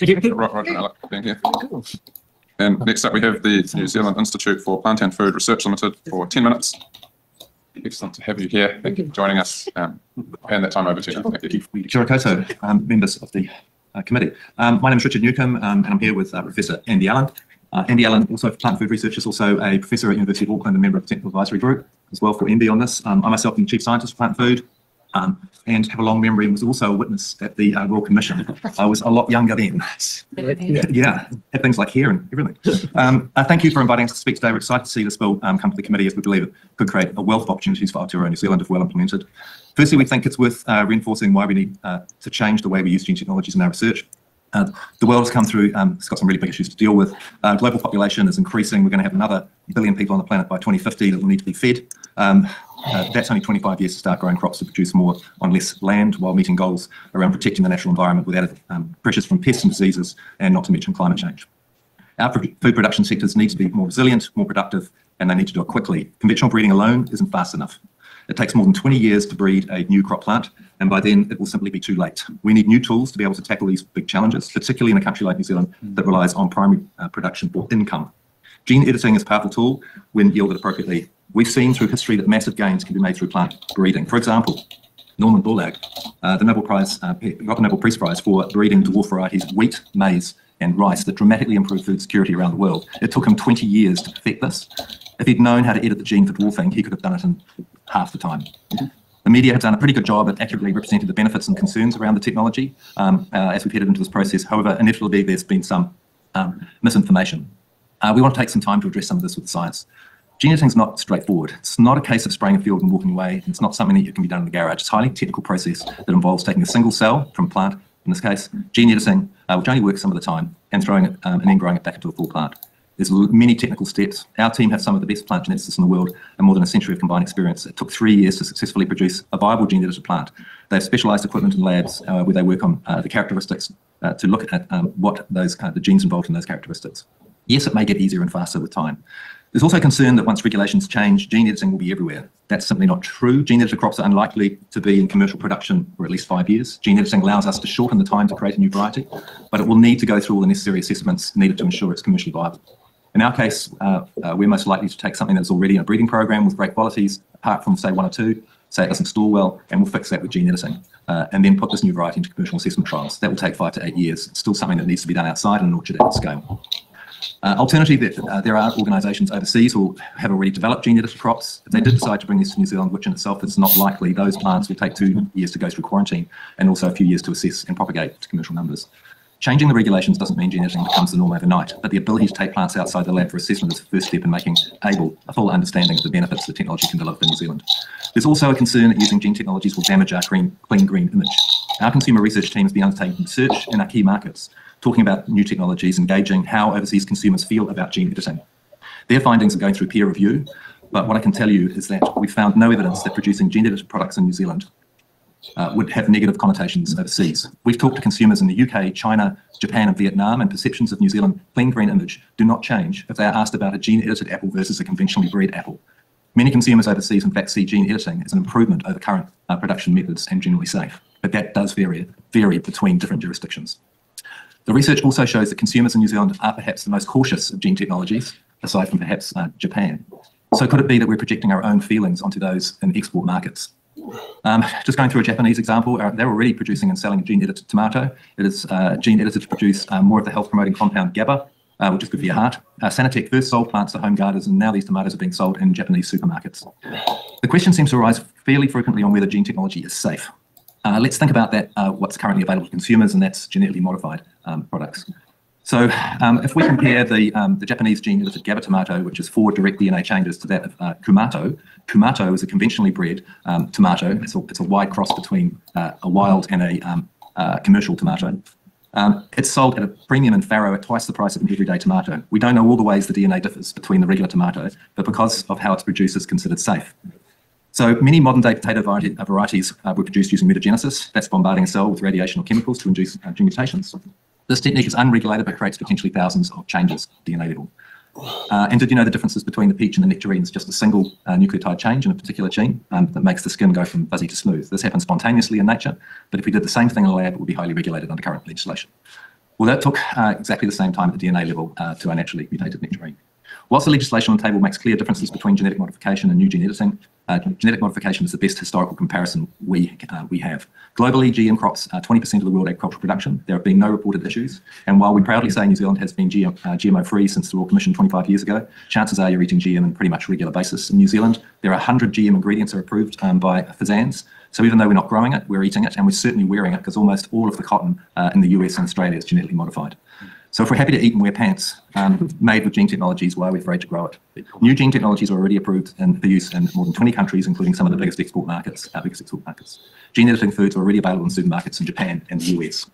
Roger, Alec, being here. And next up, we have the New Zealand Institute for Plant and Food Research Limited for 10 minutes. Excellent to have you here. Thank you for joining us. And that time over to you. Thank you. Kia ora koutou, members of the committee. My name is Richard Newcomb, and I'm here with Professor Andy Allen. Andy Allen, also for Plant and Food Research, is also a professor at University of Auckland and a member of the Technical Advisory Group as well for MB on this. I myself am the Chief Scientist for Plant and Food. And have a long memory and was also a witness at the Royal Commission. I was a lot younger then. Yeah, had things like hair and everything. Thank you for inviting us to speak today. We're excited to see this bill come to the committee, as we believe it could create a wealth of opportunities for Aotearoa New Zealand if well implemented. Firstly, we think it's worth reinforcing why we need to change the way we use gene technologies in our research. The world has come through, it's got some really big issues to deal with. Global population is increasing. We're going to have another billion people on the planet by 2050 that will need to be fed. That's only 25 years to start growing crops to produce more on less land while meeting goals around protecting the natural environment with added pressures from pests and diseases, and not to mention climate change. Our food production sectors need to be more resilient, more productive, and they need to do it quickly. Conventional breeding alone isn't fast enough. It takes more than 20 years to breed a new crop plant, and by then it will simply be too late. We need new tools to be able to tackle these big challenges, particularly in a country like New Zealand that relies on primary production for income. Gene editing is a powerful tool when yielded appropriately. We've seen through history that massive gains can be made through plant breeding. For example, Norman Borlaug got the Nobel Peace Prize for breeding dwarf varieties of wheat, maize, and rice that dramatically improved food security around the world. It took him 20 years to perfect this. If he'd known how to edit the gene for dwarfing, he could have done it in half the time. The media have done a pretty good job at accurately representing the benefits and concerns around the technology as we've headed into this process. However, inevitably there's been some misinformation. We want to take some time to address some of this with science. Gene editing is not straightforward. It's not a case of spraying a field and walking away. It's not something that can be done in the garage. It's a highly technical process that involves taking a single cell from a plant, in this case, gene editing, which only works some of the time, and throwing it and then growing it back into a full plant. There's many technical steps. Our team has some of the best plant geneticists in the world and more than a century of combined experience. It took 3 years to successfully produce a viable gene-edited plant. They have specialised equipment in labs where they work on the characteristics to look at what those the genes involved in those characteristics. Yes, it may get easier and faster with time. There's also concern that once regulations change, gene editing will be everywhere. That's simply not true. Gene-edited crops are unlikely to be in commercial production for at least 5 years. Gene editing allows us to shorten the time to create a new variety, but it will need to go through all the necessary assessments needed to ensure it's commercially viable. In our case, we're most likely to take something that's already in a breeding program with great qualities, apart from, say, 1 or 2, say it doesn't store well, and we'll fix that with gene editing, and then put this new variety into commercial assessment trials. That will take 5 to 8 years. It's still something that needs to be done outside in an orchard at scale. Alternatively, there are organisations overseas who have already developed gene-edited crops. If they did decide to bring this to New Zealand, which in itself is not likely, those plants will take 2 years to go through quarantine and also a few years to assess and propagate to commercial numbers. Changing the regulations doesn't mean gene editing becomes the norm overnight, but the ability to take plants outside the lab for assessment is the first step in making able a full understanding of the benefits the technology can deliver for New Zealand. There's also a concern that using gene technologies will damage our clean green image. Our consumer research team has been undertaking research in our key markets, talking about new technologies, engaging how overseas consumers feel about gene editing. Their findings are going through peer review, but what I can tell you is that we've found no evidence that producing gene-edited products in New Zealand would have negative connotations overseas. We've talked to consumers in the UK, China, Japan and Vietnam, and perceptions of New Zealand clean green image do not change if they are asked about a gene-edited apple versus a conventionally bred apple. Many consumers overseas in fact see gene editing as an improvement over current production methods and generally safe, but that does vary between different jurisdictions. The research also shows that consumers in New Zealand are perhaps the most cautious of gene technologies, aside from perhaps Japan. So could it be that we're projecting our own feelings onto those in export markets? Just going through a Japanese example, they're already producing and selling a gene-edited tomato. It is gene-edited to produce more of the health-promoting compound GABA, which is good for your heart. Sanitec first sold plants to home gardeners, and now these tomatoes are being sold in Japanese supermarkets. The question seems to arise fairly frequently on whether gene technology is safe. Let's think about that, what's currently available to consumers, and that's genetically modified products. So if we compare the Japanese gene-edited GABA tomato, which is 4 direct DNA changes, to that of Kumato. Kumato is a conventionally bred tomato. It's a wide cross between a wild and a commercial tomato. It's sold at a premium in farrow at twice the price of an everyday tomato. We don't know all the ways the DNA differs between the regular tomato, but because of how it's produced, it's considered safe. So many modern-day potato varieties were produced using mutagenesis. That's bombarding a cell with radiation or chemicals to induce gene mutations. This technique is unregulated but creates potentially thousands of changes at DNA level. And did you know the differences between the peach and the nectarine is just a single nucleotide change in a particular gene that makes the skin go from fuzzy to smooth? This happens spontaneously in nature, but if we did the same thing in a lab, it would be highly regulated under current legislation. Well, that took exactly the same time at the DNA level to our naturally mutated nectarine. Whilst the legislation on the table makes clear differences between genetic modification and new gene editing, genetic modification is the best historical comparison we have. Globally, GM crops are 20% of the world agricultural production. There have been no reported issues. And while we proudly say New Zealand has been GMO-free since the Royal Commission 25 years ago, chances are you're eating GM on pretty much regular basis. In New Zealand, there are 100 GM ingredients are approved by FSANZ. So even though we're not growing it, we're eating it, and we're certainly wearing it because almost all of the cotton in the US and Australia is genetically modified. So if we're happy to eat and wear pants made with gene technologies, why are we afraid to grow it? New gene technologies are already approved for use in more than 20 countries, including some of the biggest export markets, Gene editing foods are already available in supermarkets in Japan and the US.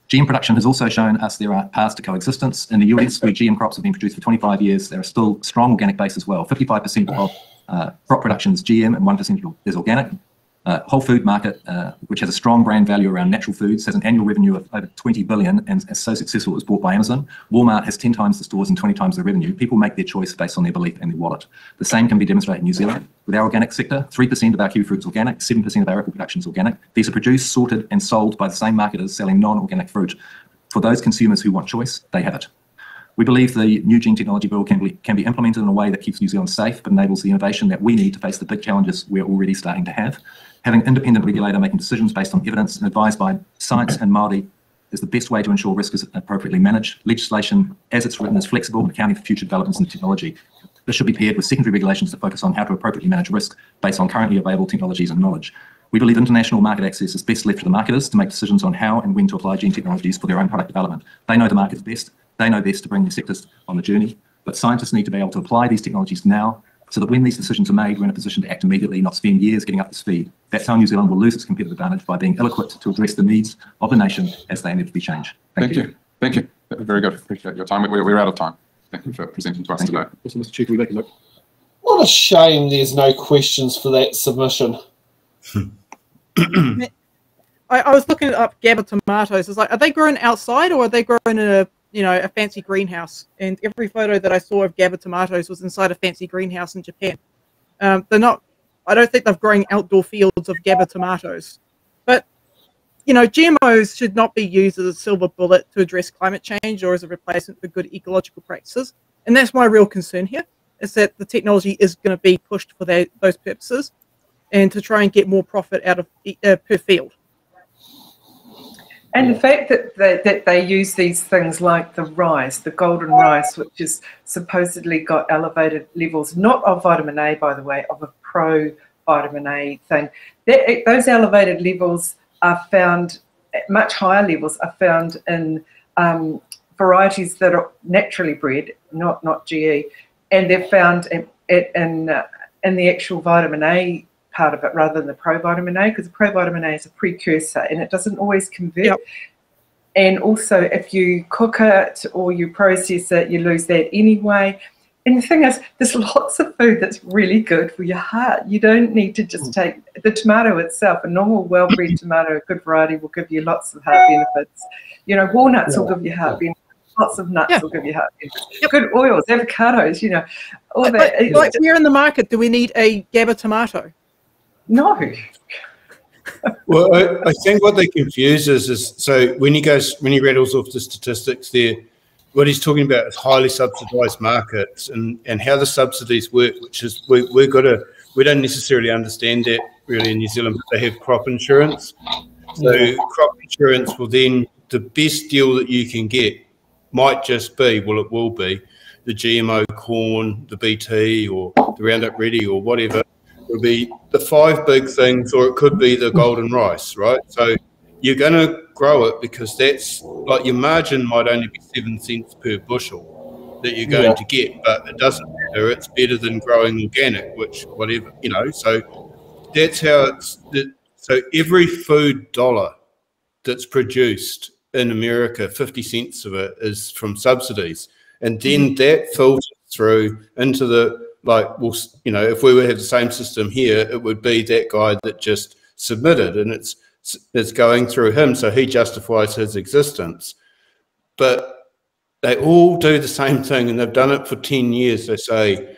GM production has also shown us there are paths to coexistence. In the US, where GM crops have been produced for 25 years, there are still strong organic base as well. 55% of crop production is GM and 1% is organic. Whole food market, which has a strong brand value around natural foods, has an annual revenue of over 20 billion and is so successful it was bought by Amazon. Walmart has 10 times the stores and 20 times the revenue. People make their choice based on their belief and their wallet. The same can be demonstrated in New Zealand. With our organic sector, 3% of our kiwi fruit is organic, 7% of our apple production is organic. These are produced, sorted and sold by the same marketers selling non-organic fruit. For those consumers who want choice, they have it. We believe the new gene technology bill can be implemented in a way that keeps New Zealand safe but enables the innovation that we need to face the big challenges we're already starting to have. Having an independent regulator making decisions based on evidence and advised by science and Māori is the best way to ensure risk is appropriately managed. Legislation, as it's written, is flexible and accounting for future developments in technology. This should be paired with secondary regulations that focus on how to appropriately manage risk based on currently available technologies and knowledge. We believe international market access is best left to the marketers to make decisions on how and when to apply gene technologies for their own product development. They know the markets best. They know best to bring their sectors on the journey. But scientists need to be able to apply these technologies now so that when these decisions are made, we're in a position to act immediately, not spend years getting up to speed. That's how New Zealand will lose its competitive advantage, by being ill-equipped to address the needs of the nation as they inevitably change. Thank you. Thank you. That was very good. Appreciate your time. We're out of time. Thank you for presenting to us today. Mr. Chair, can we make a note? What a shame there's no questions for that submission. I was looking up Gabba tomatoes. It's like, are they grown outside or are they grown in a fancy greenhouse? And every photo that I saw of Gabba tomatoes was inside a fancy greenhouse in Japan. They're not. I don't think they're growing outdoor fields of Gabba tomatoes. But GMOs should not be used as a silver bullet to address climate change or as a replacement for good ecological practices. And that's my real concern here, is that the technology is going to be pushed for those purposes and to try and get more profit out of per field. And the fact that they use these things like the rice, the golden rice, which has supposedly got elevated levels, not of vitamin A, by the way, of a pro-vitamin A thing. Those elevated levels are found, much higher levels are found in varieties that are naturally bred, not GE, and they're found in the actual vitamin A part of it rather than the pro-vitamin A, because the pro-vitamin A is a precursor and it doesn't always convert. Yep. And also if you cook it or you process it, you lose that anyway. And the thing is, there's lots of food that's really good for your heart. You don't need to just take the tomato itself. A normal well-bred tomato, a good variety, will give you lots of heart benefits. Walnuts will give you heart benefits. Lots of nuts will give you heart benefits. Yep. Good oils, avocados, all that. Like where in the market do we need a Gabba tomato? No. Well, I think what they confuse is so when he rattles off the statistics there, what he's talking about is highly subsidised markets and how the subsidies work, which is we don't necessarily understand that really in New Zealand, but they have crop insurance. So crop insurance will then, the best deal that you can get might just be, well, it will be the GMO corn, the BT or the Roundup Ready or whatever. Would be the 5 big things, or it could be the golden rice, right? So you're going to grow it because that's like your margin might only be 7 cents per bushel that you're going to get, but it doesn't matter. It's better than growing organic, which whatever, so that's how it's. So every food dollar that's produced in America, 50 cents of it is from subsidies, and then that filters through into the. If we would have the same system here, it would be that guy that just submitted, and it's going through him, so he justifies his existence. But they all do the same thing, and they've done it for 10 years. They say,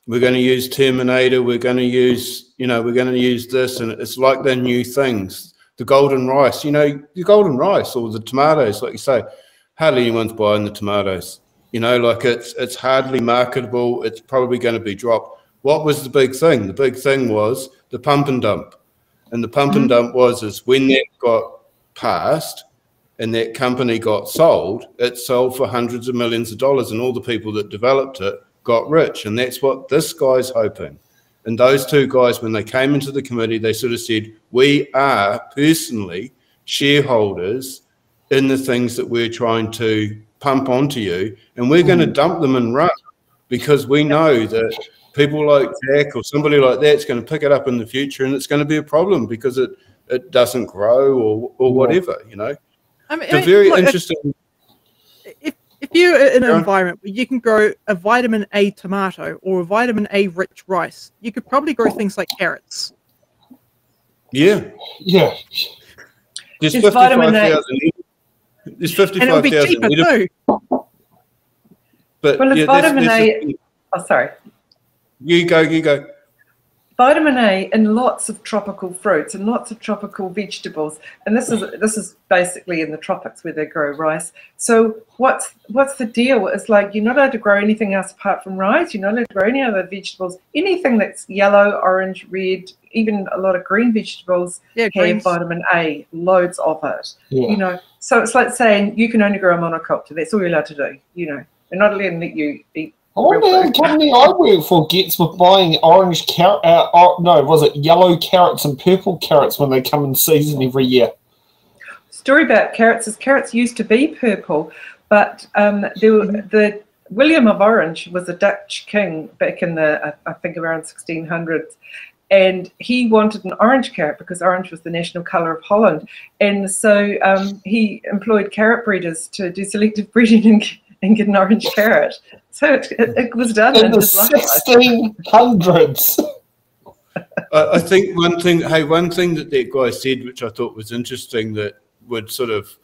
we're going to use Terminator, we're going to use, we're going to use this, and it's like they're new things. the golden rice. You know, the golden rice or the tomatoes, like you say, hardly anyone's buying the tomatoes. You know, like it's hardly marketable. It's probably going to be dropped. What was the big thing? The big thing was the pump and dump. And the pump and dump is when that got passed and that company got sold, it sold for hundreds of millions of dollars, and all the people that developed it got rich. And that's what this guy's hoping. And those two guys, when they came into the committee, they sort of said, we are personally shareholders in the things that we're trying to pump onto you, and we're going to dump them and run, because we know that people like Jack or somebody like that's going to pick it up in the future, and it's going to be a problem because it doesn't grow or whatever, you know. I mean, it's a very interesting. If you're in an environment where you can grow a vitamin A tomato or a vitamin A rich rice, you could probably grow things like carrots. Yeah. Yeah. There's It's vitamin A. 55,000. There's And it'll be 55,000. cheaper too. But Well, it's yeah, vitamin A. Oh, sorry. You go. Vitamin A in lots of tropical fruits and lots of tropical vegetables, and this is basically in the tropics where they grow rice. So what's the deal? It's like you're not allowed to grow anything else apart from rice. You're not allowed to grow any other vegetables. Anything that's yellow, orange, red, even a lot of green vegetables have vitamin A, loads of it. Yeah. You know, so it's like saying you can only grow a monoculture. That's all you're allowed to do. You know, they're not allowed to let you eat. I wonder how the company I work for gets with buying orange carrot, was it yellow carrots and purple carrots when they come in season every year? Story about carrots is carrots used to be purple, but the William of Orange was a Dutch king back in the, I think around 1600s. And he wanted an orange carrot because orange was the national colour of Holland. And so he employed carrot breeders to do selective breeding and get an orange carrot. So it was done in the 1600s. I think one thing that guy said, which I thought was interesting, that would sort of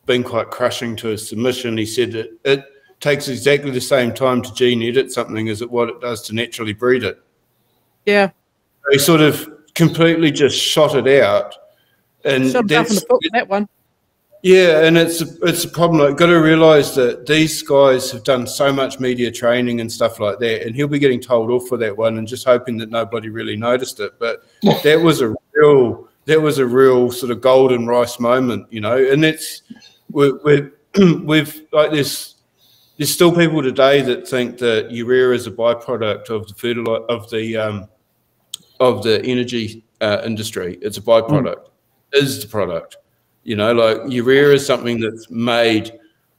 been quite crushing to his submission. He said that it takes exactly the same time to gene edit something as what it does to naturally breed it. Yeah. He sort of completely just shot it out. And shot himself in the foot with that one. Yeah, and it's a problem. I've got to realise that these guys have done so much media training and stuff like that, and he'll be getting told off for that one and just hoping that nobody really noticed it. But that was a real sort of golden rice moment, you know. And that's we've like there's still people today that think that urea is a byproduct of the of the energy industry. It's a byproduct. Is the product. You know, like urea is something that's made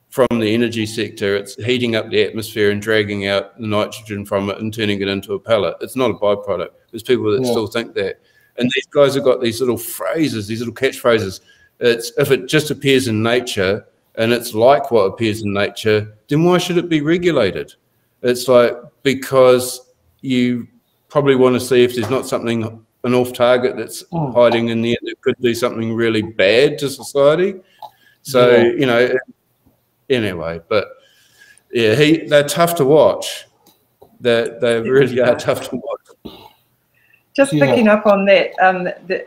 from the energy sector. It's heating up the atmosphere and dragging out the nitrogen from it and turning it into a pellet. It's not a byproduct. There's people that still think that. And these guys have got these little phrases, these little catchphrases. It's if it just appears in nature and it's like what appears in nature, then why should it be regulated? It's like because you probably want to see if there's not something an off target that's hiding in there that could do something really bad to society. So, you know, anyway, but yeah, they're tough to watch. They really are tough to watch. Just picking up on that,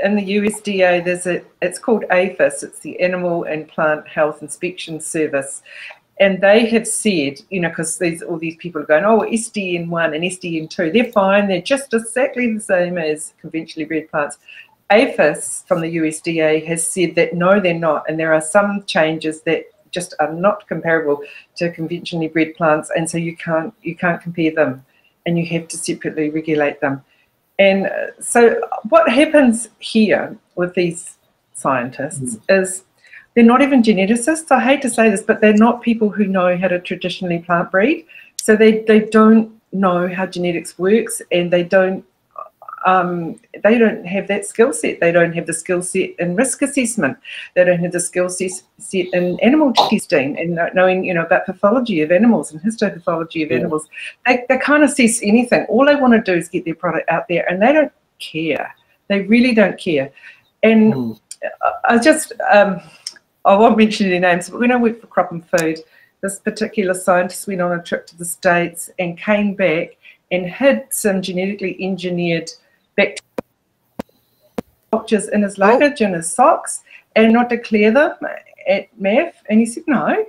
in the USDA, it's called APHIS, it's the Animal and Plant Health Inspection Service. And they have said, you know, because all these people are going, oh, SDN1 and SDN2, they're fine. They're just exactly the same as conventionally bred plants. APHIS from the USDA has said that no, they're not. And there are some changes that just are not comparable to conventionally bred plants. And so you can't compare them, and you have to separately regulate them. And so what happens here with these scientists is they're not even geneticists. I hate to say this, but they're not people who know how to traditionally plant breed. So they don't know how genetics works, and they don't have that skill set. They don't have the skill set in risk assessment. They don't have the skill set in animal testing and knowing, you know, about pathology of animals and histopathology of animals. They can't assess anything. All they want to do is get their product out there, and they don't care. They really don't care. And I won't mention any names, but when I worked for Crop and Food, this particular scientist went on a trip to the States and came back and hid some genetically engineered bacteria pouches in his luggage and his socks and not declare them at MAF? And he said, no.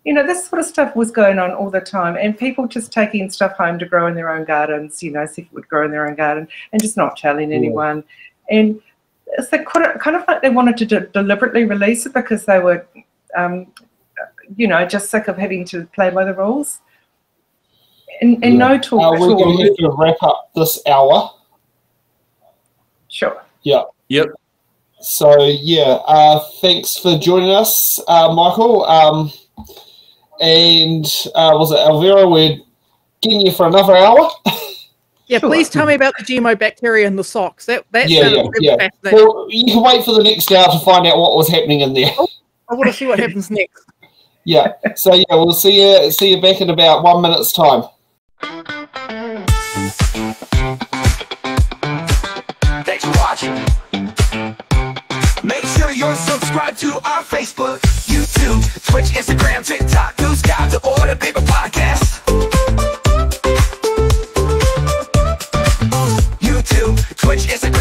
You know, this sort of stuff was going on all the time, and people just taking stuff home to grow in their own gardens, you know, see if it would grow in their own garden, and just not telling anyone. And it's kind of like they wanted to deliberately release it because they were, you know, just sick of having to play by the rules. And no talk. We're going to have to wrap up this hour. Sure. Yeah. Yep. So, yeah, thanks for joining us, Michael. And was it Elvira? We're getting you for another hour. Yeah, please tell me about the GMO bacteria in the socks. That sounds really fascinating. Well, you can wait for the next hour to find out what was happening in there. I want to see what happens next. Yeah. So yeah, we'll see you back in about 1 minute's time. Thanks for watching. Make sure you're subscribed to our Facebook, YouTube, Twitch, Instagram, TikTok, News Guide, The Order, Paper Podcast. YouTube, Twitch, Instagram.